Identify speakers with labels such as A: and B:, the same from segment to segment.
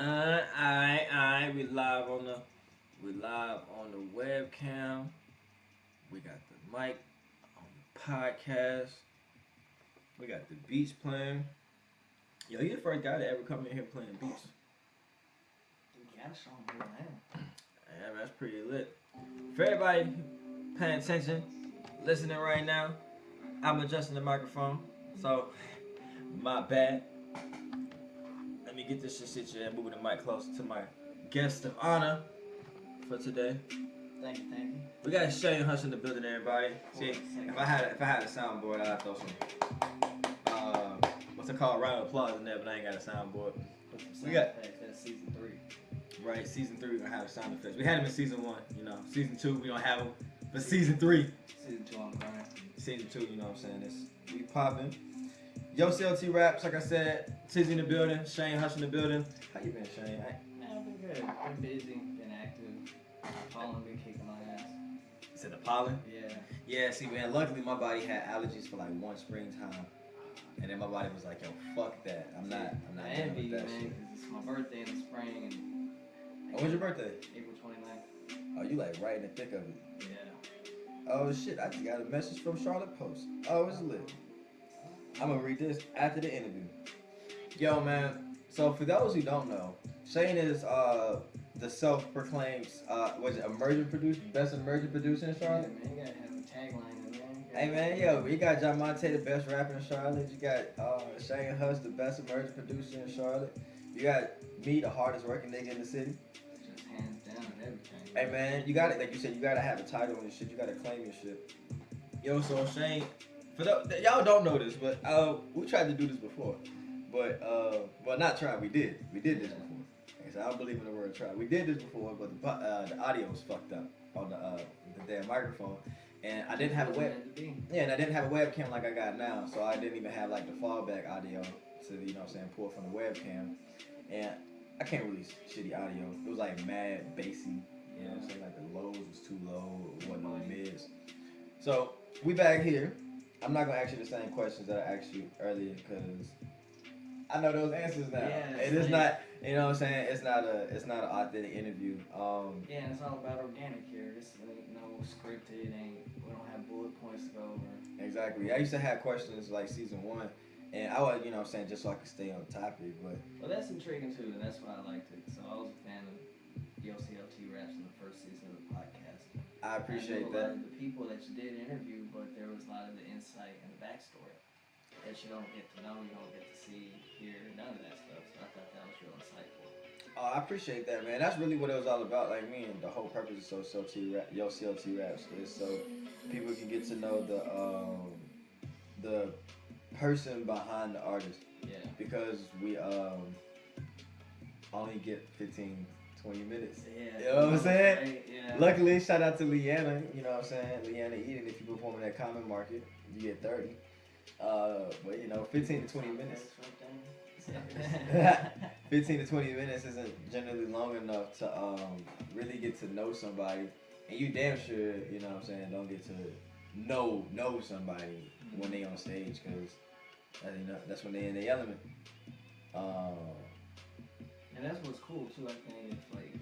A: We live on the webcam. We got the mic on the podcast. We got the beats playing. Yo, you the first guy to ever come in here playing beats.
B: You gotta show him who I am.
A: Yeah, man, that's pretty lit. For everybody paying attention, listening right now, I'm adjusting the microphone, so my bad. Let me get this shit situated and move the mic closer to my guest of honor for today.
B: Thank you.
A: We got ShaneHush in the building, everybody. See, if I had a soundboard, I'd throw some what's it called, round of applause in there, but I ain't got a soundboard. We got
B: that's season 3.
A: Right, season 3 we're gonna have sound effects. We had them in season 1, you know. Season 2 we don't have them, but season 3.
B: Season 2 on the grind.
A: Season 2, you know what I'm saying? We popping. YoCLTRaps, like I said, Tizzy in the building, ShaneHush in the building. How you been, Shane?
B: Man, I've been good. Been busy, been active. Pollen been kicking my ass.
A: You said the pollen?
B: Yeah.
A: Yeah, see, man, luckily my body had allergies for like one springtime. And then my body was like, yo, fuck that. I'm not
B: I
A: dealing
B: envy
A: with
B: you,
A: that
B: man,
A: shit.
B: because it's my birthday in the spring. And
A: Oh, when's your birthday?
B: April 29th.
A: Oh, you like right in the thick of it.
B: Yeah.
A: Oh, shit, I just got a message from Charlotte Post. Oh, it's lit. I'm gonna read this after the interview. Yo, man, so for those who don't know, Shane is the self-proclaimed, emerging producer, best emerging producer in
B: Yeah,
A: Charlotte?
B: man, you gotta have a tagline in there.
A: Hey man, yo, you got Jamonte, the best rapper in Charlotte. You got ShaneHush, the best emerging producer in Charlotte. You got me, the hardest working nigga in the city.
B: Just hands down and everything.
A: Hey man, you got it. Like you said, you gotta have a title on your shit. You gotta claim your shit. Yo, so Shane, for y'all don't know this, but we tried to do this before, but well, not try. We did this before. Like I said, I don't believe in the word try. We did this before, but the audio was fucked up on the damn microphone. And I didn't have a and I didn't have a webcam like I got now, so I didn't even have like the fallback audio to, you know what I'm saying, pull from the webcam. And I can't release shitty audio. It was like mad bassy, you know what I'm saying, like the lows was too low, it wasn't on the mids. So we back here. I'm not gonna ask you the same questions that I asked you earlier because I know those answers now.
B: Yeah,
A: and it's not, you know what I'm saying, it's not an authentic interview.
B: Yeah, and it's all about organic here. This ain't no scripted, we don't have bullet points to go over.
A: Exactly. I used to have questions like season 1, and I was, you know what I'm saying, just so I could stay on topic, but...
B: Well, that's intriguing too, and that's why I liked it. So I was a fan of YoCLT Raps in the first season of the podcast.
A: I appreciate
B: I knew a
A: that.
B: lot of the people that you did interview, but there was a lot of the insight and the backstory that you don't get to know, you don't get to see, hear, none of that stuff. So I thought that was real insightful.
A: Oh, I appreciate that, man. That's really what it was all about. Like me and the whole purpose of YoCLT Raps is so people can get to know the person behind the artist.
B: Yeah.
A: Because we only get 15, 20 minutes.
B: Yeah.
A: You know what I'm saying?
B: Right, yeah.
A: Luckily, shout out to Leanna. You know what I'm saying? Leanna Eden. If you perform in that common market, you get 30. But you know, 15 to 20 minutes. 15 to 20 minutes isn't generally long enough to really get to know somebody, and you damn sure, you know what I'm saying, don't get to know somebody when they on stage, because you know, that's when they in the element.
B: And that's what's cool too. I think it's like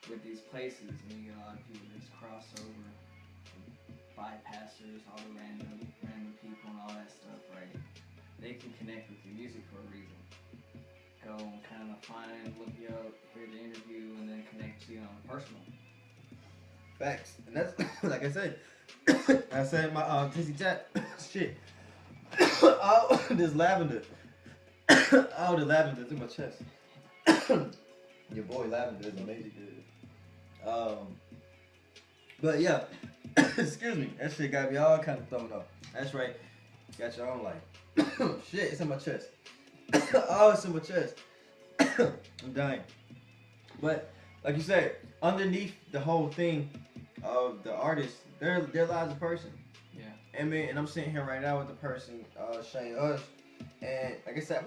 B: with these places, when you get a lot of people just cross over, bypassers, all the random people and all that stuff, right? They can connect with your music for a reason. Go and kind of find, look you up, hear the interview, and then connect to you on a personal.
A: Facts. And that's, like I said, I said my Tizzy chat, shit. Oh, this lavender. Oh, the lavender's in my chest. Your boy Lavender is amazing good. But yeah, excuse me, that shit got me all kind of thrown off. That's right, got your own life. Shit, it's in my chest. Oh, it's in my chest. I'm dying. But like you said, underneath the whole thing of the artist, there lies a person.
B: Yeah.
A: And I'm sitting here right now with the person, ShaneHush. And like I said,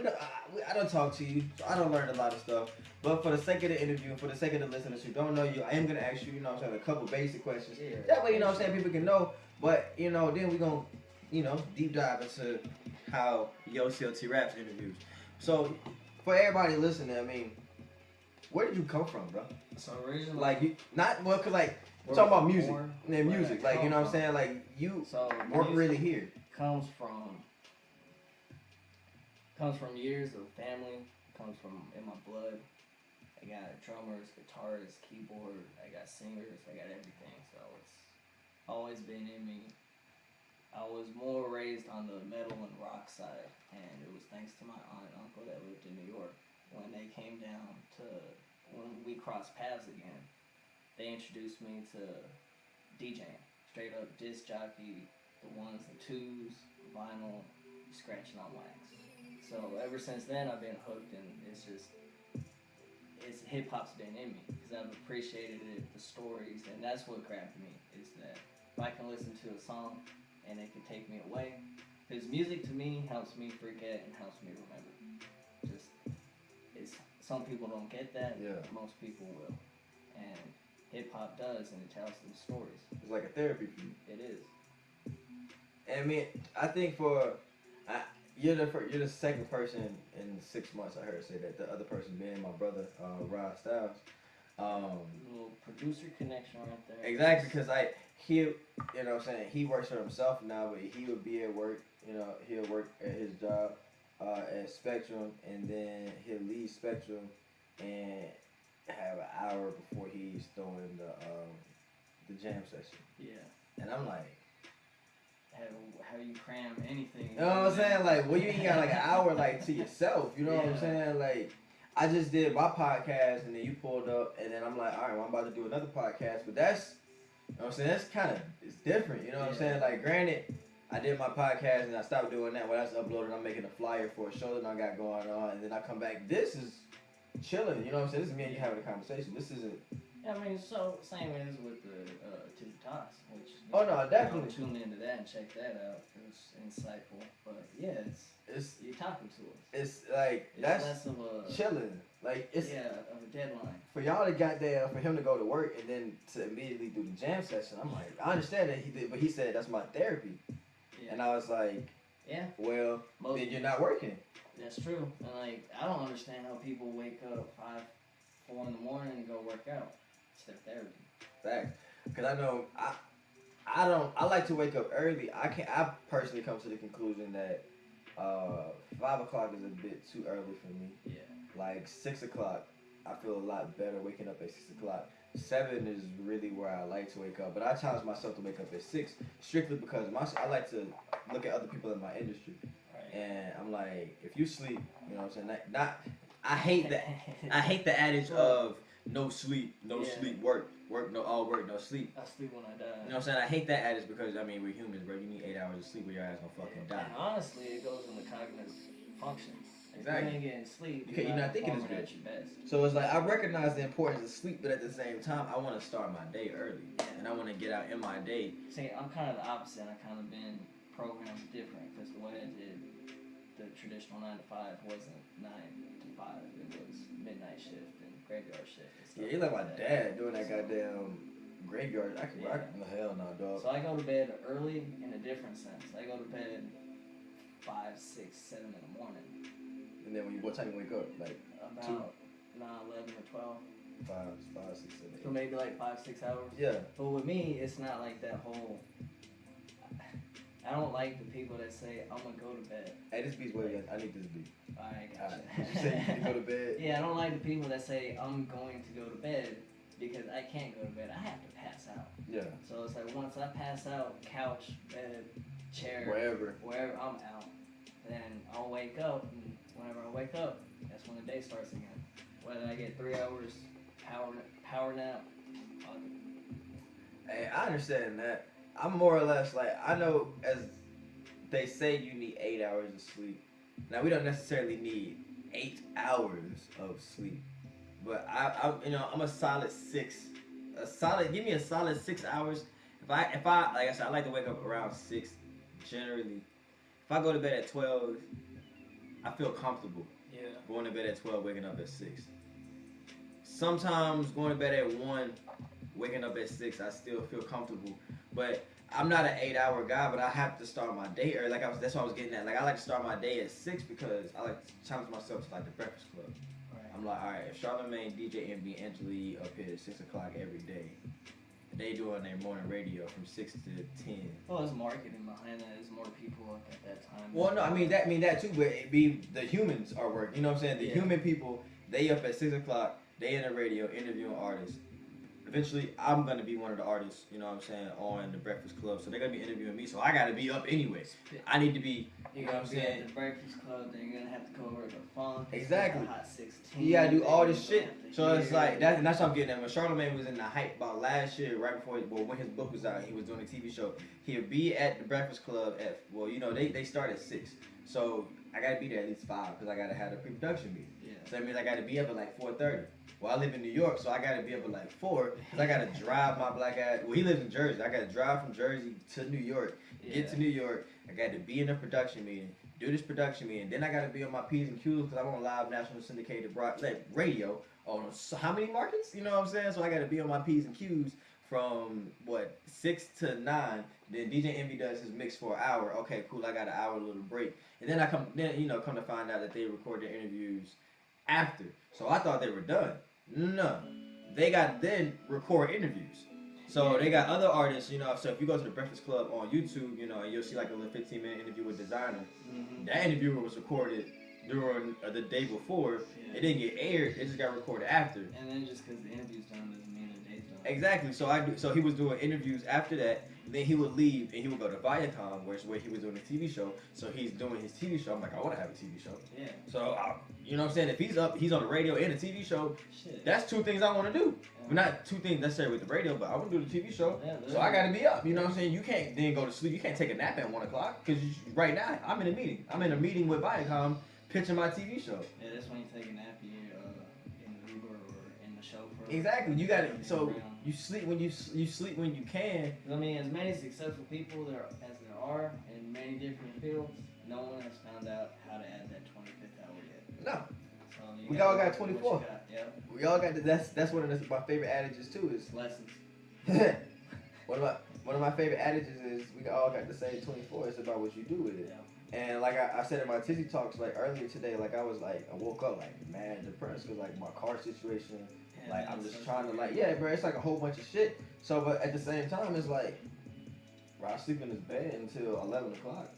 A: I don't talk to you, so I don't learn a lot of stuff. But for the sake of the interview and for the sake of the listeners who don't know you, I am gonna ask you, you know what I'm saying, a couple basic questions.
B: Yeah.
A: That way, you know what I'm saying, people can know. But you know, then we're gonna, you know, deep dive into how YoCLT Raps interviews. So for everybody listening, I mean, Where did you come from, bro?
B: So originally,
A: Like you, not well, cause like we're
B: where
A: talking about
B: we
A: music,
B: born,
A: and
B: where
A: music,
B: I
A: like you know what I'm
B: come
A: saying, like you
B: so
A: weren't
B: music
A: really here.
B: comes from years of family. Comes from in my blood. I got drummers, guitarists, keyboard. I got singers. I got everything. So it's always been in me. I was more raised on the metal and rock side, and it was thanks to my aunt and uncle that lived in New York. When they came down when we crossed paths again, they introduced me to DJing. Straight up disc jockey, the ones and twos, vinyl, scratching on wax. So ever since then, I've been hooked, and it's hip hop's been in me because I've appreciated it, the stories, and that's what grabbed me. Is that if I can listen to a song and it can take me away, because music to me helps me forget and helps me remember. Some people don't get that.
A: Yeah.
B: Most people will, and hip hop does, and it tells them stories.
A: It's like a therapy for you.
B: It is.
A: And I mean, I think you're the second person in 6 months I heard say that. The other person being my brother, Rod Styles.
B: Little producer connection right there.
A: Exactly, because you know what I'm saying, he works for himself now, but he would be at work, you know, he'll work at his job at Spectrum, and then he'll leave Spectrum and have an hour before he's throwing the jam session.
B: Yeah.
A: And I'm like,
B: how you cram anything?
A: you know what I'm saying? Like, well, you ain't got like an hour like to yourself. You know what I'm saying? Like, I just did my podcast, and then you pulled up, and then I'm like, all right, well, I'm about to do another podcast. But that's, you know what I'm saying? That's kind of, it's different. You know what I'm saying? Like, granted, I did my podcast, and I stopped doing that. Well, that's uploaded. I'm making a flyer for a show that I got going on, and then I come back. This is chilling. You know what I'm saying? This is me and you having a conversation. This isn't.
B: I mean, so same as with the Two Talks, which
A: definitely
B: tune into that and check that out. It was insightful, but yeah, it's you're talking to us.
A: It's like
B: it's
A: that's
B: less of a
A: chilling. Like it's
B: of a deadline
A: for y'all to got there for him to go to work and then to immediately do the jam session. I'm like, I understand that he did, but he said that's my therapy, and I was like, well, then you're not working.
B: That's true, and like I don't understand how people wake up 4 in the morning and go work out. It's their therapy.
A: Facts. Because I know I like to wake up early. I personally come to the conclusion that 5 o'clock is a bit too early for me.
B: Yeah.
A: Like 6 o'clock, I feel a lot better waking up at 6 o'clock. 7 is really where I like to wake up, but I challenge myself to wake up at 6 strictly because I like to look at other people in my industry, and I'm like, if you sleep, you know what I'm saying? I hate the adage of no sleep, sleep, work, no work, no sleep.
B: I sleep when I die.
A: You know what I'm saying? I hate that adage because I mean we're humans, bro. You need 8 hours of sleep or your ass gonna fucking die.
B: And honestly, it goes in the cognitive functions.
A: Exactly.
B: If you ain't getting sleep,
A: you're not thinking as good.
B: At your best.
A: So it's like I recognize the importance of sleep, but at the same time, I want to start my day early, and I want to get out in my day.
B: See, I'm kind of the opposite. I kind of been programmed different because the way I did the traditional 9 to 5 wasn't 9 to 5. It was midnight shift and graveyard shift. And stuff
A: you're like my dad doing that goddamn graveyard. I can hell no, dog.
B: So I go to bed early in a different sense. I go to bed 5, 6, 7 in the morning.
A: And then what time you wake up? Like
B: about 9, 11, or 12.
A: 5, 6, 7, 8.
B: So maybe like 5, 6 hours.
A: Yeah.
B: But with me, it's not like that whole. I don't like the people that say I'm gonna go to bed.
A: Hey, this beat's way. I need this beat.
B: Alright, gotcha.
A: You say you need to go to bed.
B: Yeah, I don't like the people that say I'm going to go to bed because I can't go to bed. I have to pass out.
A: Yeah.
B: So it's like once I pass out, couch, bed, chair, wherever I'm out, then I'll wake up, and whenever I wake up, that's when the day starts again. Whether I get 3 hours power nap.
A: Hey, I understand that. I'm more or less like, I know as they say you need 8 hours of sleep. Now we don't necessarily need 8 hours of sleep, but I'm a solid 6. Give me a solid 6 hours. If I like I said, I like to wake up around 6 generally. If I go to bed at 12, I feel comfortable.
B: Yeah.
A: Going to bed at 12, waking up at 6. Sometimes going to bed at 1, waking up at 6, I still feel comfortable. But I'm not an 8-hour guy, but I have to start my day early. That's what I was getting at. Like I like to start my day at 6 because I like to challenge myself to like the Breakfast Club.
B: Right.
A: I'm like, all right, if Charlamagne, DJ Envy, Angela Yee up here at 6 o'clock every day, they doing their morning radio from 6 to 10.
B: Well, there's marketing behind that. There's more people up at that time.
A: Well, no, I mean that too, but it be the humans are working. You know what I'm saying? The human people, they up at 6 o'clock, they in the radio interviewing artists. Eventually, I'm gonna be one of the artists, you know what I'm saying, on the Breakfast Club. So they're gonna be interviewing me. So I gotta be up anyway. I need to be. You know what I'm saying?
B: At the Breakfast Club, then you're gonna have to go over the funk.
A: Exactly.
B: The Hot 16.
A: You gotta do all this shit. So it's like that's what I'm getting at. When Charlamagne was in the hype about last year, right before when his book was out, he was doing a TV show. He'll be at the Breakfast Club at they start at 6. So I gotta be there at least 5 because I gotta have the pre-production meeting.
B: Yeah.
A: So that means I gotta be up at like 4:30. Well, I live in New York, so I gotta be up at like 4 because I gotta drive my black ass. Well, he lives in Jersey. I gotta drive from Jersey to New York. Get to New York. I got to be in a production meeting. Do this production meeting. Then I got to be on my P's and Q's because I'm on live national syndicated radio on how many markets? You know what I'm saying? So I got to be on my P's and Q's from 6 to 9. Then DJ Envy does his mix for an hour. Okay, cool. I got an hour little break. And then come to find out that they record their interviews after. So I thought they were done. No, they got then record interviews. So they got other artists, so if you go to the Breakfast Club on YouTube, and you'll see like a little 15-minute interview with Designer. Mm-hmm. That interview was recorded during the day before. It didn't get aired. It just got recorded after.
B: And then just because the interview's done doesn't mean the day's done.
A: Exactly. So he was doing interviews after that. Then he would leave and he would go to Viacom, where he was doing a TV show. So he's doing his TV show. I'm like, I want to have a TV show. Yeah. So you know what I'm saying? If he's on the radio and a TV show, that's 2 things I want to do. Well, not 2 things necessarily with the radio, but I want to do the TV show. Yeah, so I got to be up. You know what I'm saying? You can't then go to sleep. You can't take a nap at 1 o'clock because right now I'm in a meeting. I'm in a meeting with Viacom pitching my TV show.
B: Yeah, that's when you take a nap. You're in the Uber or in the chauffeur.
A: Exactly. You got it. So you sleep when you sleep when you can.
B: I mean, as many successful people as there are in many different fields, no one has found out how to add that 25th hour yet.
A: No.
B: So
A: we all got 24.
B: Yeah.
A: We all got that's one of my favorite adages too is
B: lessons.
A: one of my favorite adages is we all got the same 24. It's about what you do with it. Yeah. And like I said in my Tizzy Talks like earlier today, like I woke up like mad depressed because like my car situation, like I'm just trying to bro, it's like a whole bunch of shit. So but at the same time it's like, bro, I sleep in this bed until 11 o'clock.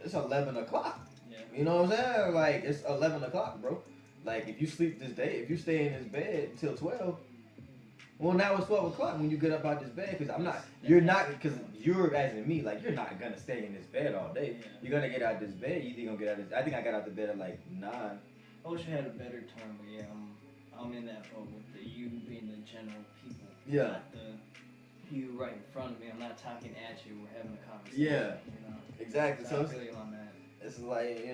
A: It's 11 o'clock. Yeah. You know what I'm saying? Like it's 11 o'clock, bro. Like if you sleep this day, if you stay in this bed till 12, well now it's 12 o'clock when you get up out this bed because because you're as in me, like you're not gonna stay in this bed all day. Yeah. You're gonna get out this bed. You either gonna get out this. I think I got out the bed at like 9.
B: I wish I had a better term, but yeah, I'm in that boat with the you being the general people. Yeah. Not the you right in front of me. I'm not talking at you. We're having a conversation.
A: Yeah. Exactly. So
B: I feel you on that.
A: It's like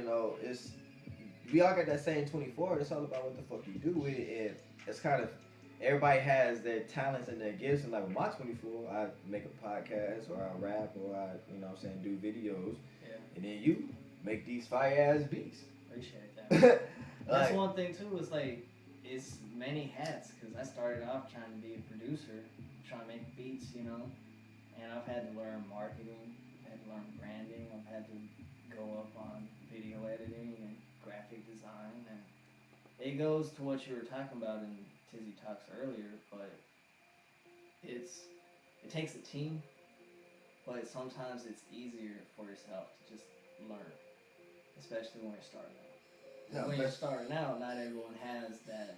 A: we all got that same 24. It's all about what the fuck you do with it. And it's kind of everybody has their talents and their gifts. And like with my 24, I make a podcast or I rap or I do videos. Yeah. And then you make these fire ass beats.
B: Appreciate that. That's one thing too. It's like it's many hats because I started off trying to be a producer, trying to make beats, and I've had to learn marketing, I've had to learn branding, I've had to go up on video editing and graphic design, and it goes to what you were talking about in Tizzy Talks earlier, but it takes a team, but sometimes it's easier for yourself to just learn, especially when you're starting out. When you're starting out, not everyone has that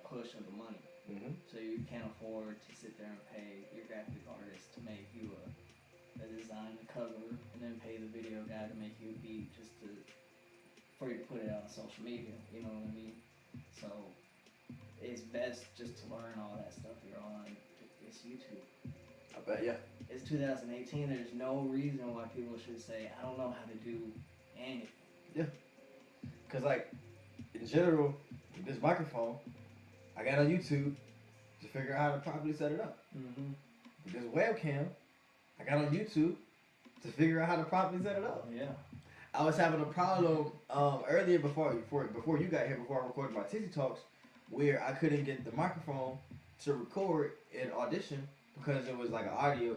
B: push of the money. Mm-hmm. So you can't afford to sit there and pay your graphic artist to make you a design, a cover, and then pay the video guy to make you a beat for you to put it out on social media. You know what I mean? So it's best just to learn all that stuff you're on. It's YouTube.
A: I bet, yeah.
B: It's 2018. There's no reason why people should say, I don't know how to do anything.
A: Yeah. Because, like, in general, with this microphone, I got on YouTube to figure out how to properly set it up. Mm-hmm. With this webcam, I got on YouTube to figure out how to properly set it up. Yeah. I was having a problem earlier before you got here, before I recorded my Tizzy Talks, where I couldn't get the microphone to record in Audition because it was like an audio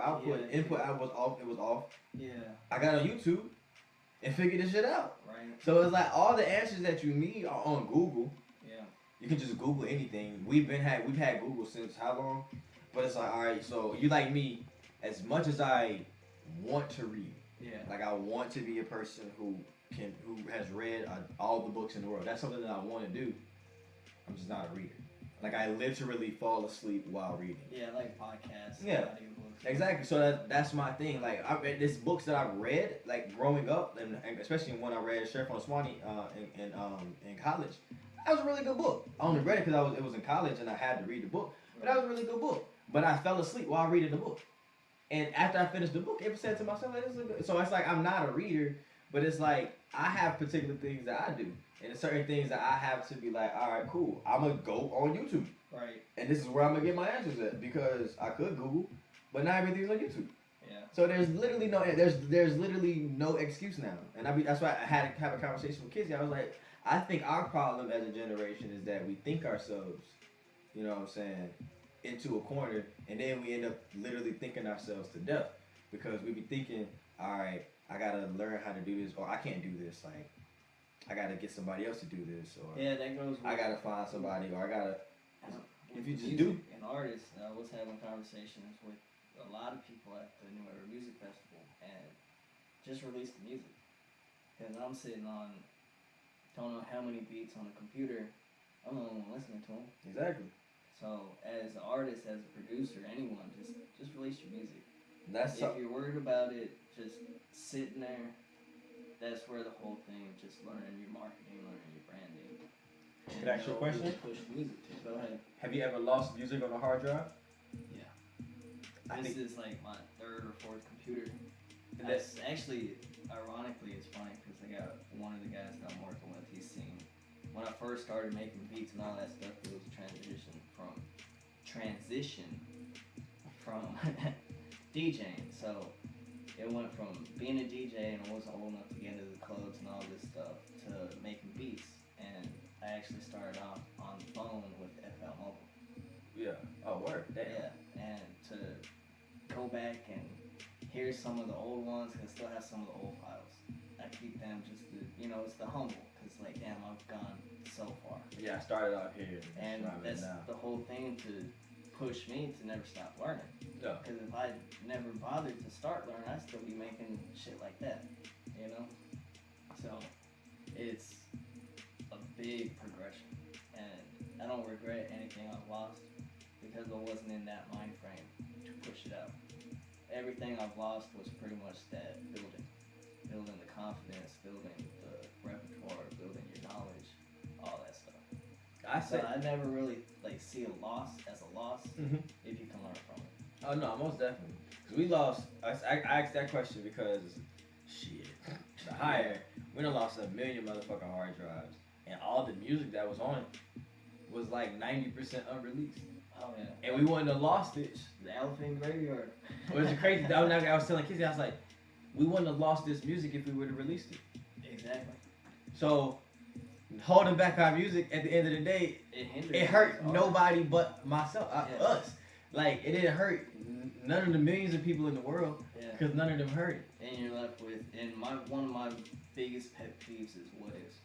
A: output. Yeah, input out was off. It was off. Yeah. I got on YouTube. and figure this shit out.
B: Right.
A: So it's like all the answers that you need are on Google.
B: Yeah.
A: You can just Google anything. We've had Google since how long? But it's like, all right, so you like me, as much as I want to read.
B: Yeah.
A: Like I want to be a person who has read all the books in the world. That's something that I want to do. I'm just not a reader. Like I literally fall asleep while reading.
B: Yeah, like podcasts.
A: Yeah.
B: Audiobooks.
A: Exactly. So that's my thing. Like I read these books that I've read, like growing up, and especially when I read Sheriff on Swanee in college. That was a really good book. I only read it because it was in college and I had to read the book. But that was a really good book. But I fell asleep while reading the book. And after I finished the book, I said to myself, like, this is good. So it's like I'm not a reader, but it's like I have particular things that I do. And there's certain things that I have to be like, all right, cool. I'm going to go on YouTube.
B: Right.
A: And this is where I'm going to get my answers at. Because I could Google, but not everything's on YouTube.
B: Yeah.
A: So there's literally no excuse now. And that's why I had to have a conversation with Kizzy. I was like, I think our problem as a generation is that we think ourselves, you know what I'm saying, into a corner, and then we end up literally thinking ourselves to death because we be thinking, all right, I gotta learn how to do this, or I can't do this. Like, I gotta get somebody else to do this, or
B: yeah, that goes.
A: I gotta find somebody, or I gotta. If you just
B: music,
A: do.
B: An artist, I was having conversations with a lot of people at the New Era Music Festival, and just released the music. Because I'm sitting on, don't know how many beats on the computer. I'm the only one listening to them.
A: Exactly.
B: So, as an artist, as a producer, anyone, just release your music.
A: That's
B: if you're worried about it, just sitting there. That's where the whole thing, just learning your marketing, learning your branding.
C: Can I ask you a question?
B: Push music to. Go ahead.
C: Have you ever lost music on a hard drive?
B: Yeah.
A: I
B: This
A: think-
B: is like my third or fourth computer.
A: And
B: That's actually, ironically, it's funny because I got one of the guys that I'm working with. He's seen when I first started making beats and all that stuff. It was a transition from DJing. So it went from being a DJ and I wasn't old enough to get into the clubs and all this stuff to making beats. And I actually started off on the phone with FL Mobile.
A: Yeah. Oh, word. Damn.
B: Yeah, and to go back and hear some of the old ones, because I still have some of the old files. I keep them just to, it's the humble, because like, damn, I've gone so far.
A: Yeah, I started out here.
B: And that's the whole thing to push me to never stop learning.
A: Yeah.
B: Because if I never bothered to start learning, I'd still be making shit like that, So, it's a big progression. And I don't regret anything I've lost because I wasn't in that mind frame to push it out. Everything I've lost was pretty much that building the confidence, building the repertoire, building your knowledge, all that stuff. So I never really see a loss as a loss if you can learn from it.
A: Oh no, most definitely. Cause we lost. I asked that question because shit, the higher we done lost 1 million motherfucking hard drives, and all the music that was on it was like 90% unreleased.
B: Oh yeah.
A: And we wouldn't have lost it.
B: The elephant graveyard.
A: Which is crazy. I was telling Kizzy, I was like, we wouldn't have lost this music if we would have released it.
B: Exactly.
A: So holding back our music at the end of the day, it hurt nobody but myself, us. Like it didn't hurt none of the millions of people in the world because none of them heard it.
B: And you're left with, and one of my biggest pet peeves is what ifs.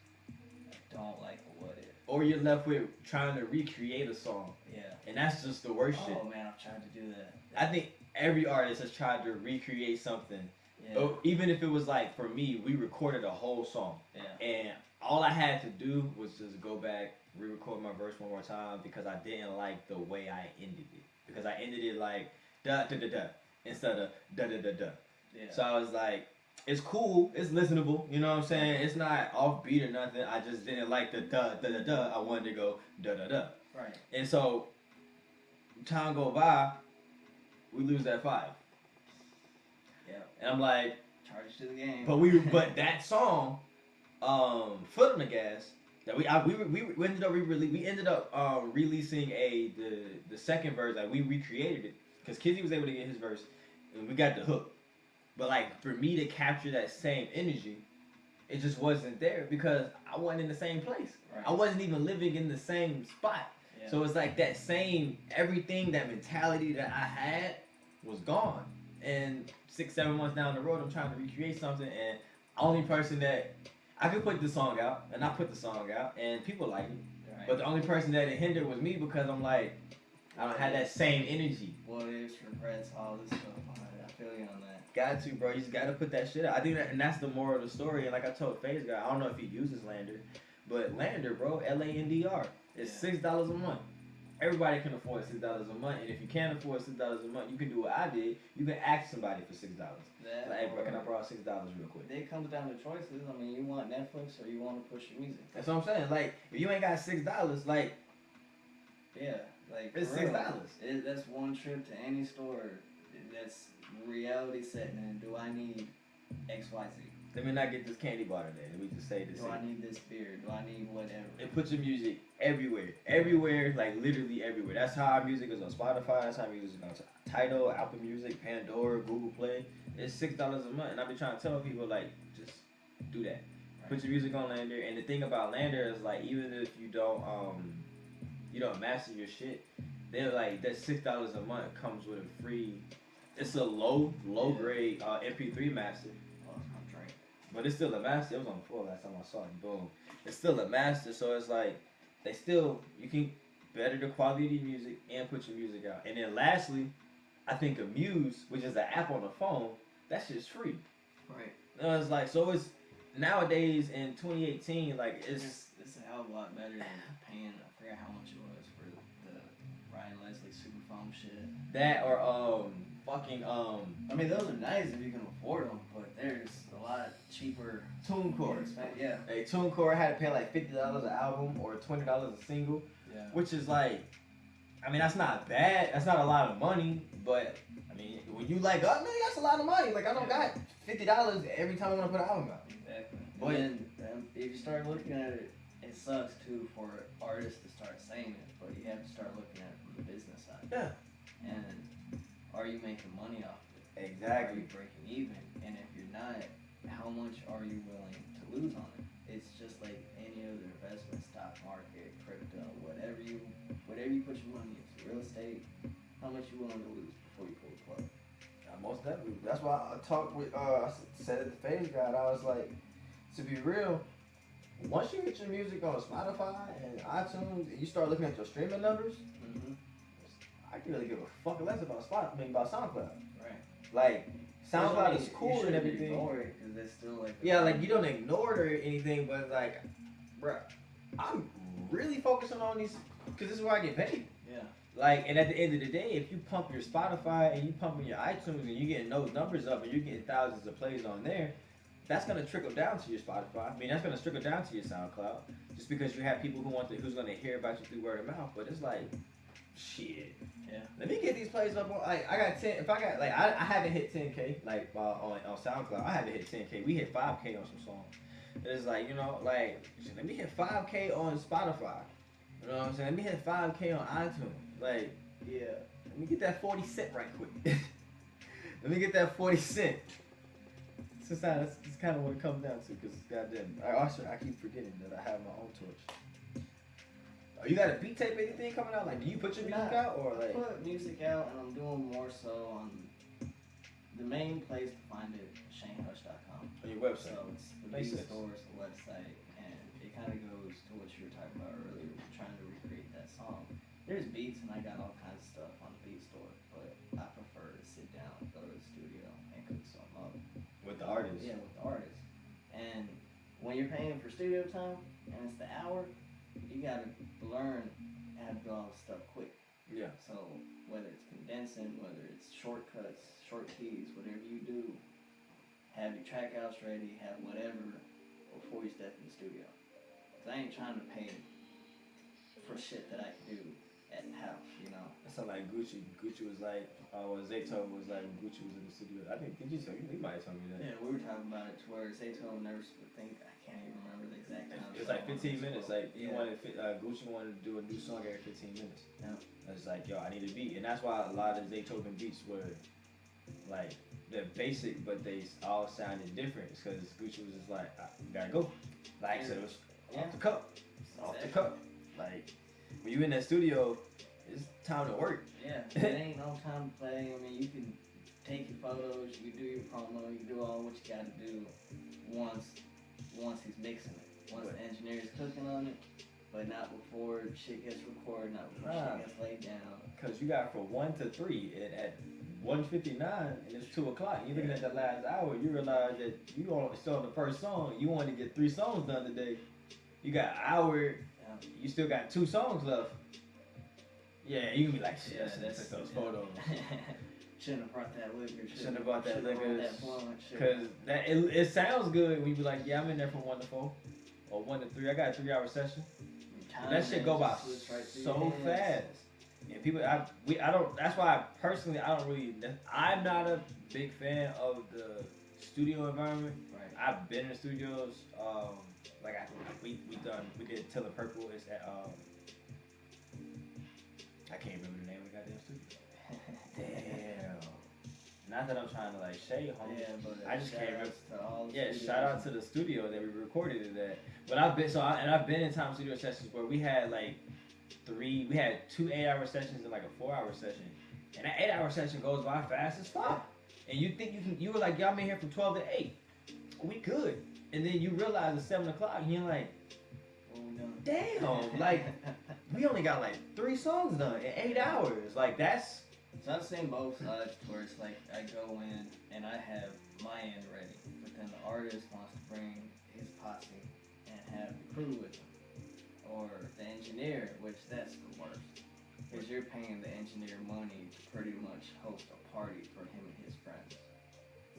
B: I don't like a what if.
A: Or you're left with trying to recreate a song.
B: Yeah.
A: And that's just the worst shit.
B: Oh man, I've tried to do that.
A: I think every artist has tried to recreate something.
B: Yeah.
A: Even if it was like, for me, we recorded a whole song.
B: Yeah.
A: And all I had to do was just go back, re-record my verse one more time because I didn't like the way I ended it. Because I ended it like da-da-da-da instead of da-da-da-da.
B: Yeah.
A: So I was like, it's cool, it's listenable, you know what I'm saying? It's not offbeat or nothing. I just didn't like the da-da-da-da. I wanted to go da-da-da.
B: Right.
A: And so, time go by, we lose that 5.
B: Yeah.
A: And I'm like,
B: charge to the game.
A: But that song, Foot on the Gas, that we ended up releasing the second verse. Like we recreated it because Kizzy was able to get his verse, and we got the hook. But like for me to capture that same energy, it just wasn't there because I wasn't in the same place.
B: Right.
A: I wasn't even living in the same spot.
B: Yeah.
A: So it's like that same everything, that mentality that I had was gone. And 6-7 months down the road, I'm trying to recreate something, and only person that I could put the song out, and I put the song out, and people like it.
B: Right.
A: But the only person that it hindered was me because I'm like, I don't have that same energy.
B: What ifs, regrets, all this stuff. I feel you on that.
A: Got to, bro. You just gotta put that shit out. I think that, and that's the moral of the story. And like I told FaZe guy, I don't know if he uses Lander, but Lander, bro, LANDR, is $6 a month. Everybody can afford $6 a month, and if you can't afford $6 a month, you can do what I did. You can ask somebody for $6. Like, hey, bro, can I borrow $6 real quick?
B: It comes down to choices. I mean, you want Netflix or you want to push your music.
A: That's what I'm saying. Like, if you ain't got $6, like,
B: yeah, like
A: it's
B: for real,
A: $6.
B: That's one trip to any store. That's reality setting. And do I need X, Y, Z?
A: Let me not get this candy bar today. Let me just say this.
B: Do I need this beer? Do I need whatever?
A: And put your music everywhere. Everywhere, like literally everywhere. That's how our music is on Spotify. That's how our music is on Tidal, Apple Music, Pandora, Google Play. It's $6 a month. And I've been trying to tell people, like, just do that. Right. Put your music on Lander. And the thing about Lander is, like, even if you don't master your shit, they're like, that $6 a month comes with a free, it's a low grade MP3 master. But it's still a master. It was on the floor last time I saw it. Boom. It's still a master, so it's like you can better the quality of your music and put your music out. And then lastly, I think Amuse, which is an app on the phone, that shit's free.
B: Right.
A: It's like, so it's nowadays in 2018, like it's
B: a hell of a lot better than paying. I forgot how much it was for the Ryan Leslie Superphone shit.
A: That or
B: I mean, those are nice if you can afford them, but there's a lot cheaper.
A: TuneCore.
B: Yeah.
A: Hey, TuneCore had to pay like $50 an album or $20 a single,
B: yeah.
A: Which is like, I mean, that's not bad. That's not a lot of money, but I mean, when you like, oh man, that's a lot of money. Like I don't got $50 every time I want to put an album out.
B: Exactly.
A: But
B: and then if you start looking at it, it sucks too for artists to start saying it, but you have to start looking at it from the business side.
A: Yeah.
B: And are you making money off of it?
A: Exactly.
B: Are you breaking even? And if you're not, how much are you willing to lose on it? It's just like any other investment, stock market, crypto, whatever you put your money into, real estate, how much you willing to lose before you pull the plug?
A: Most definitely. That's why I talked with, I said at the FaZe guy, I was like, to be real, once you get your music on Spotify and iTunes, and you start looking at your streaming numbers, I can really give a fuck less about about SoundCloud.
B: Right.
A: Like, SoundCloud is cool and everything.
B: Ignore it because it's still like.
A: Yeah, like you don't ignore it or anything, but like, bruh, I'm really focusing on these because this is where I get paid.
B: Yeah.
A: Like, and at the end of the day, if you pump your Spotify and you pumping your iTunes and you getting those numbers up and you're getting thousands of plays on there, that's gonna trickle down to your Spotify. I mean, that's gonna trickle down to your SoundCloud, just because you have people who's gonna hear about you through word of mouth. But it's like, shit.
B: Yeah.
A: Let me get these plays up on. Like, I got 10. If I got like, I haven't hit 10K like on SoundCloud. I haven't hit 10K. We hit 5K on some songs. It's like, you know, like, let me hit 5K on Spotify. You know what I'm saying? Let me hit 5K on iTunes. Like,
B: yeah.
A: Let me get that 40 cent right quick. Let me get that 40 cent. That's kind of what it comes down to, because goddamn, I keep forgetting that I have my own torch. Oh, you got a beat tape, anything coming out? Like, do you put your music out, or like?
B: I put music out, and I'm doing more so on the main place to find it, ShaneHush.com.
A: On your website.
B: So it's the beat stores, the website, and it kind of goes to what you were talking about earlier, trying to recreate that song. There's beats, and I got all kinds of stuff on the beat store, but I prefer to sit down, go to the studio, and cook something up.
A: With the artist.
B: Yeah, with the artist. And when you're paying for studio time, and it's the hour, you gotta learn how to do all this stuff quick.
A: Yeah.
B: So whether it's condensing, whether it's shortcuts, short keys, whatever you do, have your track outs ready, have whatever before you step in the studio. Cause I ain't trying to pay for shit that I can do at the house, you know.
A: That sound like Gucci. Gucci was like, Zato was like when Gucci was in the studio. I think, did you tell me? You might have told me that.
B: Yeah, we were talking about it to where Zato never would think, I can't even remember the exact time.
A: It was like 15 minutes. Like,
B: yeah.
A: Gucci wanted to do a new song every 15 minutes.
B: Yeah.
A: It's like, yo, I need a beat. And that's why a lot of Zaytoven beats were, like, they're basic, but they all sounded different. It's because Gucci was just like, we gotta go. Like, so it was off the cup. Off the cup. Like, when you in that studio, it's time to work.
B: Yeah, it ain't no time to play. I mean, you can take your photos, you can do your promo, you can do all what you gotta do once he's mixing it, once the engineer is cooking on it, but not before shit gets recorded, not before shit gets laid down.
C: Cause you got from 1 to 3, and at 1:59, and it's 2 o'clock. You looking at the last hour, you realize that you still on the first song. You want to get 3 songs done today. You got an hour. You still got 2 songs left. Yeah, you can be like, shit,
B: Yeah,
C: I should have
B: that's-
C: took those photos.
B: Shouldn't have brought that liquor.
C: Shouldn't have brought that liquor.
B: That blunt.
C: Cause it sounds good when you be like, yeah, I'm in there from 1 to 4 or 1 to 3. I got a 3-hour session. But that shit go by so fast. And people, I don't. That's why personally, I don't really. I'm not a big fan of the studio environment.
B: Right.
C: I've been in studios. Like we did Tiller Purple. It's at I can't remember the name of the goddamn studio. Damn. Not that I'm trying to like shade home.
B: Yeah, but
C: I just can't remember.
B: Yeah,
C: Shout out to the studio that we recorded it at. But I've been in time studio sessions where we had like 2 8-hour sessions and like a 4-hour session, and that 8-hour session goes by fast as fuck. And you think you were like, y'all been here from 12 to 8, we good, and then you realize it's 7 o'clock, and you're like, damn, like we only got like 3 songs done in 8 hours. Like that's.
B: So I've seen both sides where it's like I go in and I have my end ready, but then the artist wants to bring his posse and have the crew with him. Or the engineer, which that's the worst. Because you're paying the engineer money to pretty much host a party for him and his friends.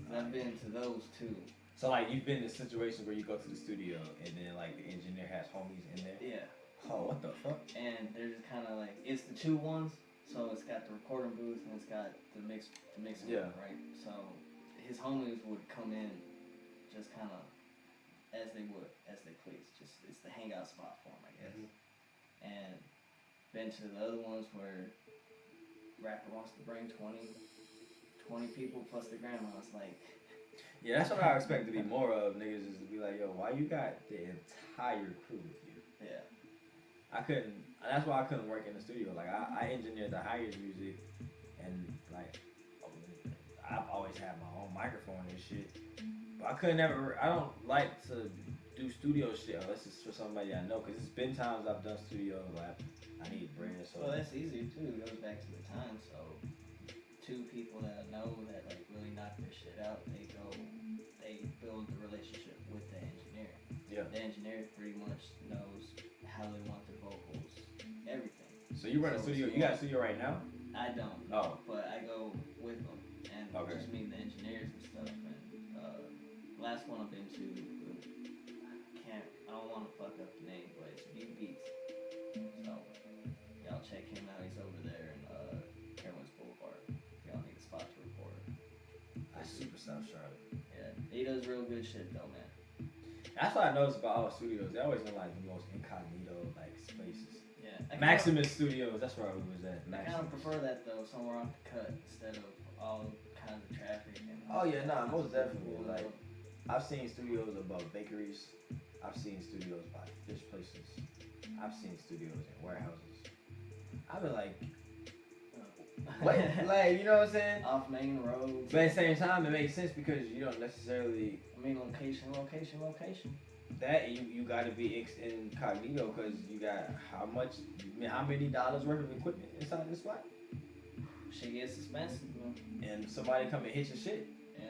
B: And I've been to those too.
C: So like you've been in situations where you go to the studio and then like the engineer has homies in there?
B: Yeah.
C: Oh, what the fuck?
B: And they're just kind of like, it's the 2 ones. So it's got the recording booth and it's got the mixing booth, right? So his homies would come in just kind of as they please. Just it's the hangout spot for them, I guess. Mm-hmm. And been to the other ones where rapper wants to bring 20 people plus the grandma's like.
C: Yeah, that's what I expect to be more of, niggas, is to be like, yo, why you got the entire crew with you?
B: Yeah.
C: That's why I couldn't work in the studio. Like, I engineered the highest music, and, like, I've always had my own microphone and shit. But I don't like to do studio shit unless it's for somebody I know, because it's been times I've done studio, like, I need bread, so.
B: Well, that's easier, too. It goes back to the time, so 2 people that I know that, like, really knock their shit out, they build the relationship with the engineer.
C: Yeah.
B: The engineer pretty much knows how they want their vocals, everything.
C: So you run a studio, you got a studio right now?
B: I don't.
C: Oh.
B: But I go with them and just meet the engineers and stuff. And last one I've been to, I don't want to fuck up the name, but it's Big Beats. So y'all check him out. He's over there in Carolyn's Boulevard. Y'all need a spot to record.
C: That's super South Charlotte.
B: Yeah, he does real good shit though, man.
C: That's what I noticed about all studios. They always in like the most incognito like spaces.
B: Yeah.
C: Maximus Studios, that's where I was at.
B: I kind of prefer that though, somewhere off the cut instead of all kinds of traffic. And
A: oh yeah, nah, most definitely. Like I've seen studios above bakeries. I've seen studios by fish places. I've seen studios in warehouses. I've been like, what? Like, you know what I'm saying?
B: Off main roads.
A: But at the same time, it makes sense because you don't necessarily.
B: I mean, location.
A: That you got to be incognito because you got how many dollars worth of equipment inside this spot?
B: Shit gets expensive, man.
A: And somebody come and hit your shit.
B: Yeah.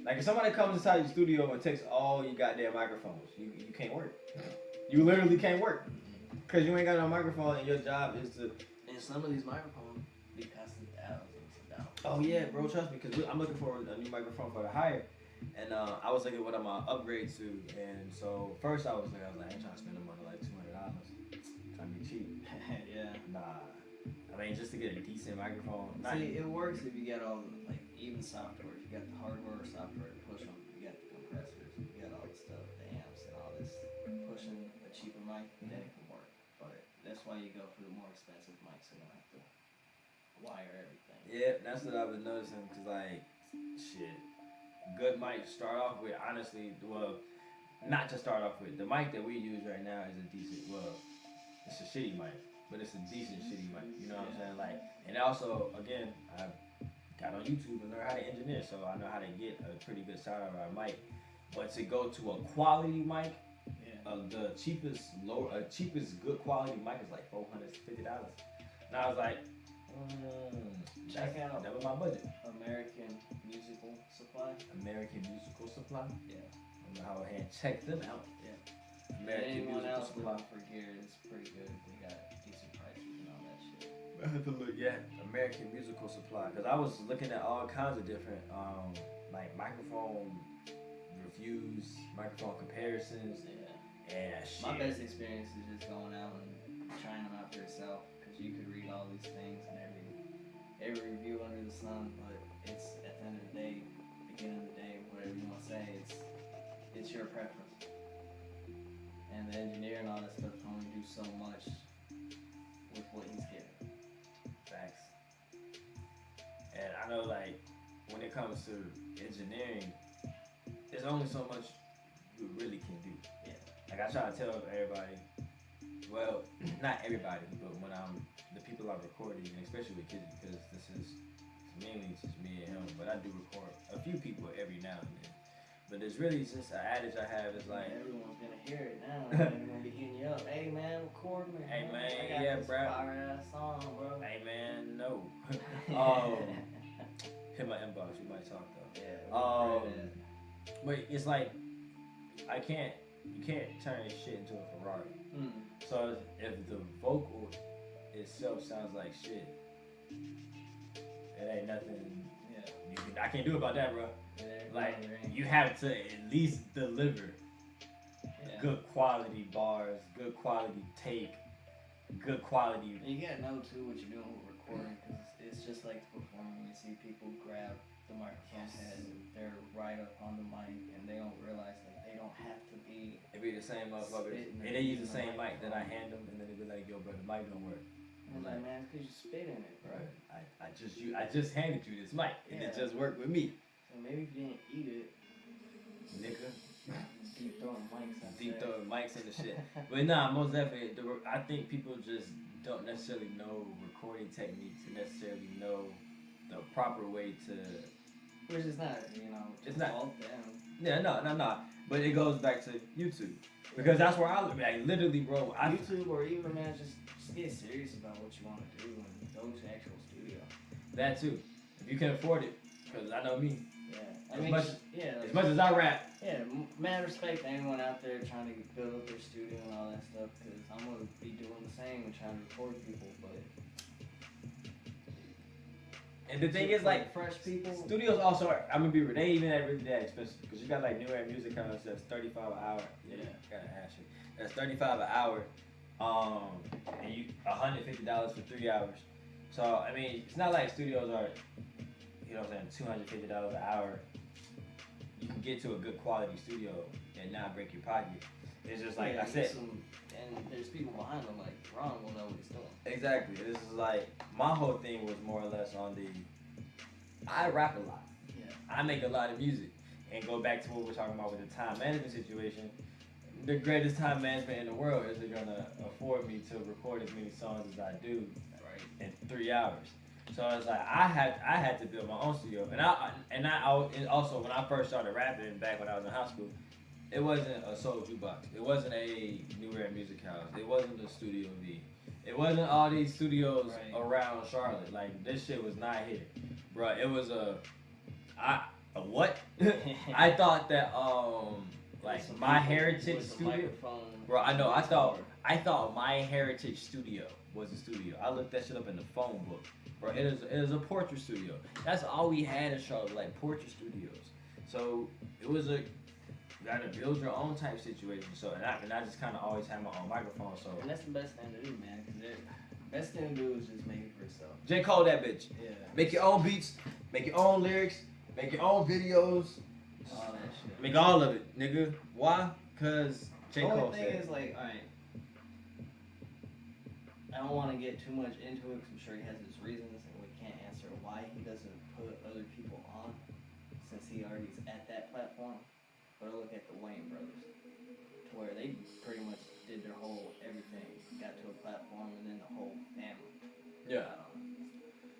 A: Like if somebody comes inside your studio and takes all your goddamn microphones, you can't work. You literally can't work because you ain't got no microphone and your job is to.
B: And some of these microphones be costing thousands of dollars.
A: Oh yeah, bro, trust me, because I'm looking for a new microphone for the hire. And I was looking at what I'm gonna upgrade to, and so first I was like, I ain't trying to spend the money like $200. Trying to be cheap.
B: Yeah.
A: Nah. I mean, just to get a decent microphone.
B: See, it works if you get all the, like, even software. If you got the hardware or software to push them, you got the compressors, you got all the stuff, the amps and all this. Pushing a cheaper mic, then it can work. But that's why you go for the more expensive mic, so you don't have to wire everything.
A: Yeah, that's what I've been noticing, because, like, shit. Good mic to start off with, honestly, well, not to start off with. The mic that we use right now is a decent, well, it's a shitty mic, but it's a decent shitty mic, you know what I'm saying? Like, and also, again, I got on YouTube and learned how to engineer, so I know how to get a pretty good sound out of our mic.
C: But to go to a quality mic,
B: Yeah.
C: the cheapest good quality mic is like $450. And I was like,
B: Check out
C: that was my budget.
B: American Musical Supply.
C: American Musical Supply.
B: Yeah.
C: I'm gonna go ahead and check them out.
B: Yeah.
C: American
B: Anyone
C: Musical
B: else
C: Supply.
B: looking for gear, it's pretty good. They got decent prices and all that shit.
C: I have to look. Yeah, American Musical Supply. Because I was looking at all kinds of different, like microphone reviews, microphone comparisons,
B: Yeah.
C: and shit.
B: My best experience is just going out and trying them out for yourself, because you could read all these things and every review under the sun, but it's at the end of the day, beginning of the day, whatever you want to say, it's your preference. And the engineer and all that stuff can only do so much with what he's given.
C: Facts. And I know, like, when it comes to engineering, there's only so much you really can do.
B: Yeah.
C: Like, I try to tell everybody, well, not everybody, but when the people I'm recording, and especially with kids, because this is mainly just me and him, but I do record a few people every now and then. But there's really just an adage I have is like,
B: everyone's gonna hear it now. They're gonna be hitting you up. Hey man, record me.
C: Hey man,
B: I got
C: yeah,
B: this
C: bro.
B: fire ass song, bro.
C: hey man, no. Hit my inbox, we might talk though.
B: Yeah.
C: But it's like, you can't turn this shit into a Ferrari.
B: Mm.
C: So if the vocal itself sounds like shit, it ain't nothing.
B: Yeah.
C: I can't do about that, bro.
B: Yeah,
C: Like,
B: yeah.
C: you have to at least deliver
B: Yeah.
C: good quality bars, good quality take, good quality.
B: You gotta know too what you're doing with recording, because it's just like performing. You see people grab the microphone head and they're right up on the mic, and they don't realize like they don't have to be.
C: It be the same motherfuckers,
B: Spitting
C: and they use the
B: in the
C: same mic that I
B: microphone.
C: hand them, and then they be like, "Yo, bro, the mic don't work."
B: I'm like, man, it's 'cause you spit in it, bro.
C: Right. I just handed you this mic, and it
B: Yeah.
C: just worked with me,
B: So maybe if you didn't eat it,
C: nigga.
B: deep throwing mics out
C: Deep
B: there.
C: throwing mics and the shit. But nah, most definitely, I think people just don't necessarily know recording techniques and necessarily know the proper way to.
B: Which is not,
C: It's not.
B: fault them.
C: Yeah, no. But it goes back to YouTube, because that's where I like literally, bro.
B: YouTube, or even, man, just get serious about what you want to do and go to actual studio.
C: That too, if you can afford it, because I know me.
B: Yeah.
C: As much as I rap.
B: Yeah, mad respect to anyone out there trying to build up their studio and all that stuff, because I'm going to be doing the same and trying to record people, but.
C: And the thing is, like,
B: fresh people.
C: studios also are, I'm gonna be real, they ain't even really that expensive, because you got like new era music houses that's $35 an hour.
B: Yeah.
C: Gotta ask you. That's $35 an hour. And you $150 for 3 hours. So I mean, it's not like studios are, you know what I'm saying, $250 an hour. You can get to a good quality studio and not break your pocket. It's just like I said.
B: And there's people behind them, like Ron will know what he's doing.
C: Exactly. This is like, my whole thing was more or less on I rap a lot.
B: Yeah.
C: I make a lot of music. And go back to what we're talking about with the time management situation. The greatest time management in the world is they're gonna afford me to record as many songs as I do in 3 hours. So it's like I had to build my own studio. And also when I first started rapping back when I was in high school, it wasn't a Soul Jukebox. It wasn't a New Era Music House. It wasn't a Studio V. It wasn't all these studios around Charlotte. Like, this shit was not here, bro. It was a what? I thought that like My Heritage Studio. Bro, I know. I thought My Heritage Studio was a studio. I looked that shit up in the phone book, bro. It is a portrait studio. That's all we had in Charlotte, like portrait studios. So it was a you gotta build your own type situation. So and I just kind of always had my own microphone. So
B: And that's the best thing to do, man. Because the best thing to do is just make it for yourself.
C: J. Cole that bitch.
B: Yeah.
A: Make your own beats, make your own lyrics, make your own videos.
B: All that shit.
C: Make all of it, nigga. Why? Cause J.
B: The
C: Cole
B: only thing
C: said.
B: is, like, alright, I don't want to get too much into it because I'm sure he has his reasons and we can't answer why he doesn't put other people on since he already is at that platform. But I look at the Wayne brothers, to where they pretty much did their whole everything, got to a platform, and then the whole family.
C: Yeah.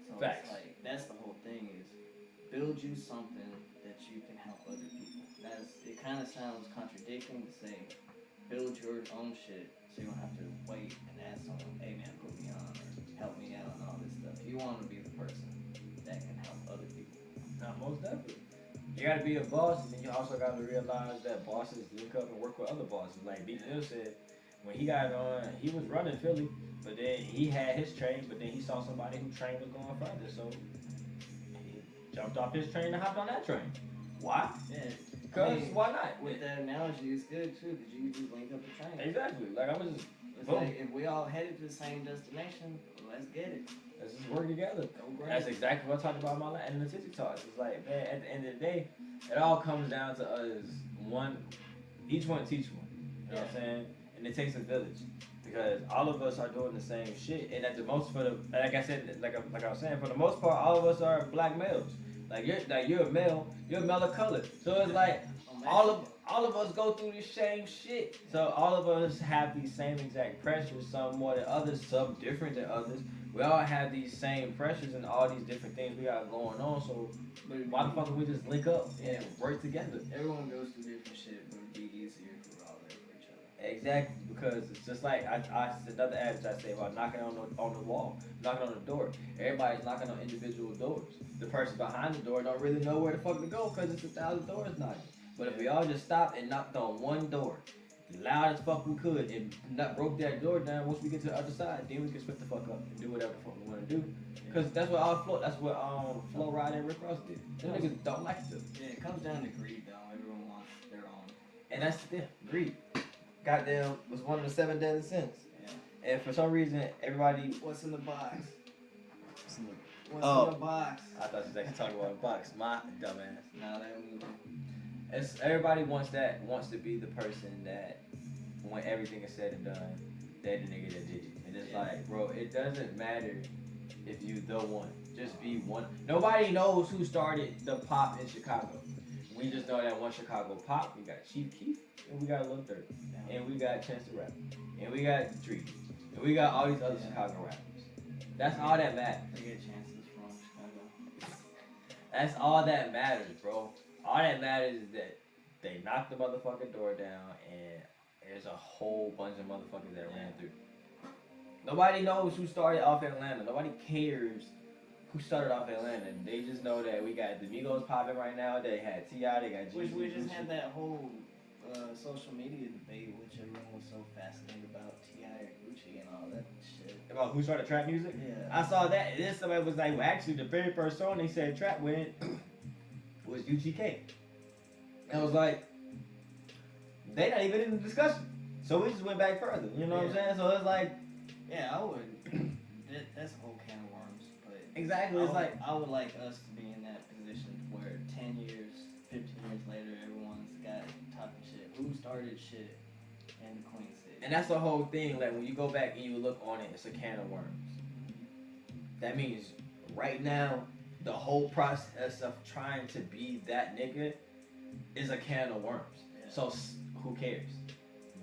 B: So
C: Facts.
B: it's like, that's the whole thing is build you something that you can help other people. Because kind of sounds contradicting to say build your own shit so you don't have to wait and ask someone, hey man, put me on or help me out and all this stuff. You want to be the person that can help other people.
C: Not most definitely. You gotta be a boss, and then you also gotta realize that bosses link up and work with other bosses. Like Big Bill said, when he got on, he was running Philly, but then he had his train, but then he saw somebody whose train was going further, so he jumped off his train and hopped on that train. Why?
B: Yeah.
C: Because why not?
B: With that analogy, it's good too, because you can just link up the train.
C: Exactly. Like I was just,
B: It's
C: boom.
B: like if we all headed to the same destination, let's get it.
C: Let's just work together.
B: Go great.
C: That's exactly what I talked about in my and the Tizzy Talks. It's like, man, at the end of the day, it all comes down to us each one teach one. You know what I'm saying? And it takes a village. Because all of us are doing the same shit. And at the most like I said, like I was saying, for the most part, all of us are black males. Like you're a male of color. So it's like all of us go through the same shit. So all of us have these same exact pressures, some more than others, some different than others. We all have these same pressures and all these different things we got going on. So why the fuck don't we just link up and work together?
B: Everyone goes through different shit, but it'd be easier if we're all there for each other.
C: Exactly, because it's just like another adage I say about knocking on the wall, knocking on the door. Everybody's knocking on individual doors. The person behind the door don't really know where the fuck to go because it's 1,000 doors knocking. But if we all just stopped and knocked on one door, loud as fuck we could, and not broke that door down, once we get to the other side, then we can split the fuck up and do whatever the fuck we want to do. Because that's what Flo Rida and Rick Ross did. Them niggas don't like each other.
B: Yeah, it comes down to greed though. Everyone wants their own.
C: And that's the thing, greed. Goddamn, was one of the 7 deadly sins.
B: Yeah.
C: And for some reason, everybody...
B: What's in the box? What's in the box?
C: I thought you was talking about a box. My dumbass.
B: Nah, that movie.
C: Everybody wants to be the person that, when everything is said and done, they're the nigga that did it. And it's like, bro, it doesn't matter if you the one. Just be one. Nobody knows who started the pop in Chicago. We just know that one Chicago pop. We got Chief Keef, and we got Lil Durk, and we got Chance the Rapper, and we got Dree, and we got all these other Chicago rappers. That's all that matters.
B: I get chances from Chicago.
C: That's all that matters, bro. All that matters is that they knocked the motherfucking door down and there's a whole bunch of motherfuckers that ran through. Nobody knows who started off Atlanta. Nobody cares who started off Atlanta. They just know that we got the Migos popping right now. They had T.I., they got G.
B: We just had that whole social media debate, which everyone was so fascinated about, T.I. or Gucci and all that shit.
C: About who started trap music?
B: Yeah.
C: I saw that. And then somebody was like, well, actually, the very first song they said trap with was UGK. And I was like, they not even in the discussion. So we just went back further. You know what I'm saying? So it's like,
B: yeah, I would. That's a whole can of worms. But
C: exactly. It's like,
B: I would like us to be in that position where 10 years, 15 years later, everyone's got talking shit. Who started shit in the Queen City?
C: and that's the whole thing. Like when you go back and you look on it, it's a can of worms. That means right now, the whole process of trying to be that nigga is a can of worms.
B: Yeah.
C: So who cares?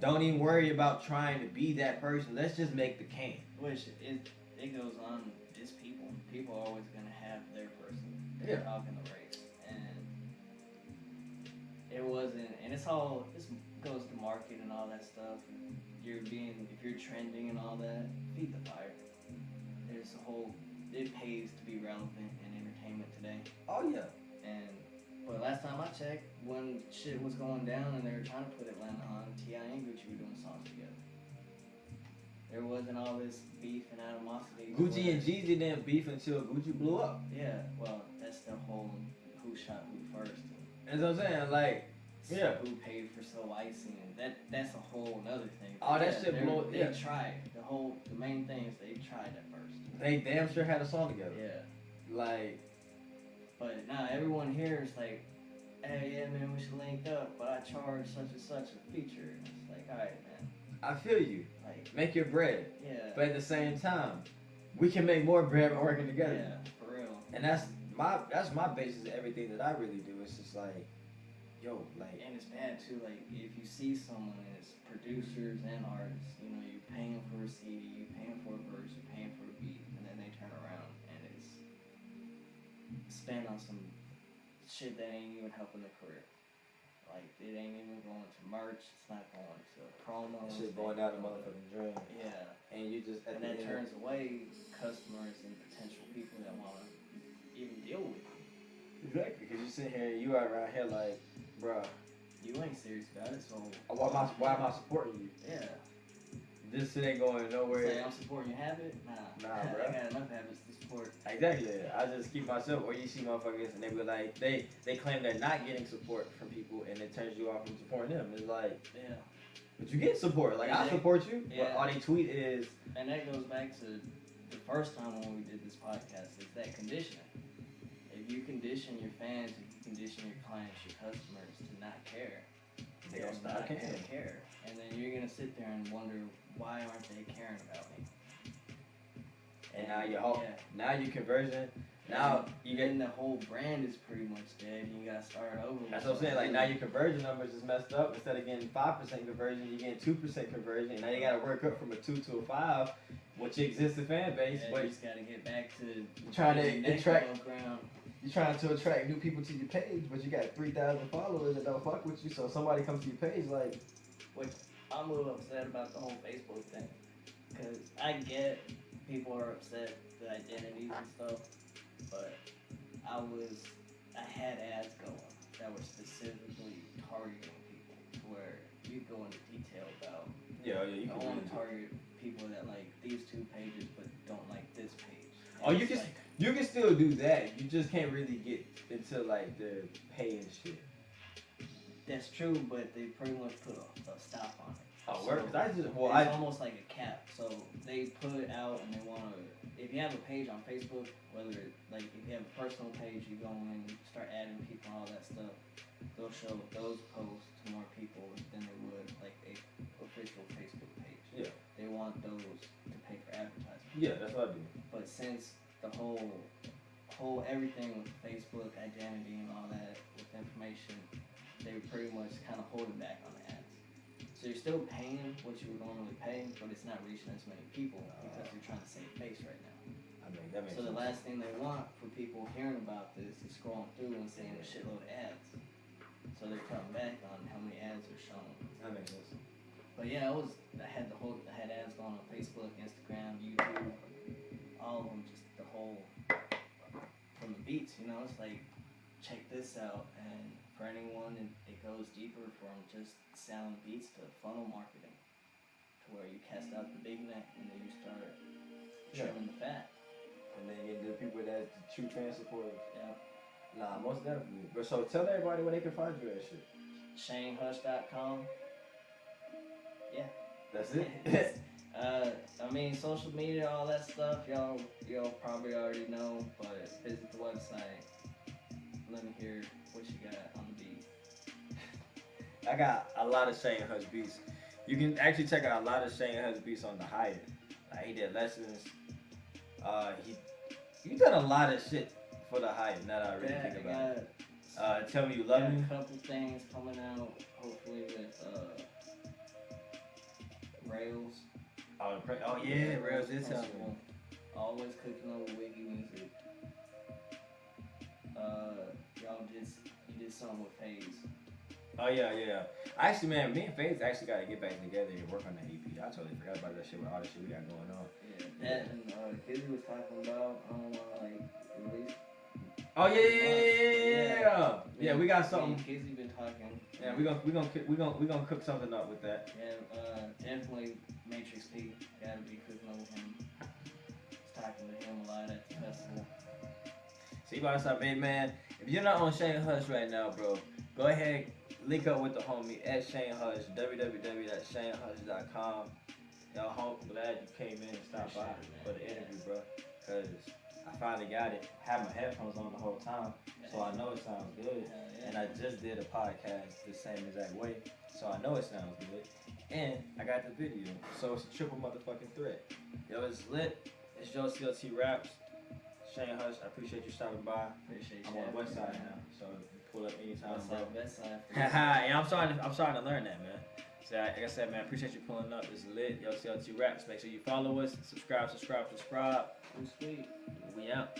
C: Don't even worry about trying to be that person. Let's just make the can.
B: Which it goes on. It's people. People are always gonna have their person. They're
C: Yeah.
B: talking the race, and it wasn't. And it's all. This goes to market and all that stuff. And if you're trending and all that, feed the fire. There's a whole. It pays to be relevant in entertainment today.
C: Oh yeah.
B: But last time I checked, when shit was going down and they were trying to put Atlanta on, T.I. and Gucci were doing songs together. There wasn't all this beef and animosity.
C: Gucci and Jeezy didn't beef until Gucci blew up.
B: Yeah, well, that's the whole who shot who first.
C: That's what I'm saying. Like, yeah.
B: Who paid for So Icy, and that's a whole other thing.
C: Oh, that shit blew.
B: They
C: Yeah.
B: tried. The main thing is they tried at first.
C: They damn sure had a song together.
B: Yeah.
C: Like.
B: But now everyone here is like, hey, yeah, man, we should link up, but I charge such and such a feature. And it's like, all right, man.
C: I feel you.
B: Like,
C: Make your bread.
B: yeah.
C: But at the same time, we can make more bread by working together.
B: Yeah, for real.
C: And that's my basis of everything that I really do. It's just like, yo, like.
B: And it's bad too, like, if you see someone and it's producers and artists, you know, you're paying for a CD, you're paying for a verse, you're paying for a beat, and then they turn around and it's spent on some shit that ain't even helping their career. Like, it ain't even going to merch. It's not going to promos.
A: That shit going down the motherfucking drain.
B: Yeah.
A: And you just
B: And that turns away customers and potential people that want to even deal with you.
A: Exactly, because you sit here, you are around here like, bruh,
B: you ain't serious about it, so
A: why am I supporting you?
B: Yeah.
A: This shit ain't going nowhere.
B: Say I'm supporting your habit? Nah, bro. I got enough habits to support.
A: Exactly. I just keep myself. Or you see motherfuckers and they be like, they claim they're not getting support from people, and it turns you off from supporting them. It's like,
B: yeah.
A: But you get support. Like, I support you,
B: yeah.
A: but all they tweet is.
B: And that goes back to the first time when we did this podcast. It's that conditioning. If you condition your fans, if you condition your clients, your customers to not care,
A: They don't stop caring.
B: Care. And then you're gonna sit there and wonder, why aren't they caring about me?
A: And now your conversion, now you get
B: the whole brand is pretty much dead. And you gotta start over.
A: That's what I'm saying. Like, now your conversion numbers is messed up. Instead of getting 5% conversion, you're getting 2% conversion. And now you gotta work up from a 2 to a 5, with your existing fan base.
B: Yeah,
A: but
B: you just gotta get back to
A: trying to attract. You're trying to attract new people to your page, but you got 3,000 followers that don't fuck with you. So somebody comes to your page like,
B: which I'm a little upset about the whole Facebook thing, because I get people are upset with identities and stuff, but I had ads going that were specifically targeting people, where you go into detail about.
A: You
B: I want to target people that like these 2 pages, but don't like this page.
A: And you can still do that. You just can't really get into like the pay and shit.
B: That's true, but they pretty much put a stop on it.
A: Oh, word?
B: It's almost like a cap. So they put it out and they want to. If you have a page on Facebook, whether like if you have a personal page, you go in, start adding people, all that stuff. They'll show those posts to more people than they would like a official Facebook page.
A: Yeah.
B: They want those to pay for advertising.
A: Yeah, that's what I do.
B: But since the whole everything with Facebook identity and all that with information, they were pretty much kind of holding back on the ads. So you're still paying what you would normally pay, but it's not reaching as many people because you're trying to save face right now.
A: I mean, that makes
B: so
A: sense.
B: The last thing they want for people hearing about this is scrolling through and seeing a shitload of ads. So they're cutting back on how many ads are shown.
A: That makes sense.
B: But yeah, I had ads going on Facebook, Instagram, YouTube, all of them, just the whole, from the beats, it's like, check this out, and for anyone, it goes deeper from just selling beats to funnel marketing, to where you cast out the big neck, and then you start trimming the fat.
A: And then you get the people that's the true fan supporters.
B: Yeah.
A: Nah, most definitely. But so tell everybody where they can find you at shit.
B: ShaneHush.com. Yeah.
A: That's it?
B: I mean, social media, all that stuff, y'all probably already know, but visit the website. Let me hear what you got on the beat.
A: I got a lot of ShaneHush beats. You can actually check out a lot of ShaneHush beats on the Hyatt. He did lessons. He done a lot of shit for the Hyatt, now that I really think about it. Tell Me You Love Me.
B: A couple things coming out, hopefully with Rails.
A: Oh yeah, Rails is helpful.
B: Always cooking over wiggy music. You did something with FaZe.
A: Oh yeah. Actually, man, me and FaZe actually got to get back together and work on that EP. I totally forgot about that shit with all the shit we got going on.
B: Yeah, that and Kizzy was talking about release.
A: Oh yeah. We got something.
B: Kizzy been talking.
A: Yeah, we gonna cook something up with that.
B: Yeah, definitely Matrix P. Gotta be cooking up with him. Was talking to him a lot at the festival.
A: See what's up, man. If you're not on ShaneHush right now, bro, go ahead, link up with the homie at ShaneHush, www.shanehush.com. Y'all, glad you came in and stopped by for the interview, bro. Cause I finally got it. Had my headphones on the whole time, so I know it sounds good. And I just did a podcast the same exact way, so I know it sounds good. And I got the video, so it's a triple motherfucking threat. Yo, it's lit. It's YoCLT Raps. ShaneHush, I appreciate you stopping by.
B: Appreciate you.
A: I'm on the west side now, so pull up anytime, bro.
B: West side.
A: Yeah, I'm starting to learn that, man. So like I said, man, I appreciate you pulling up. It's lit. YoCLT Raps. Make sure you follow us, subscribe.
B: Sweet.
A: We out.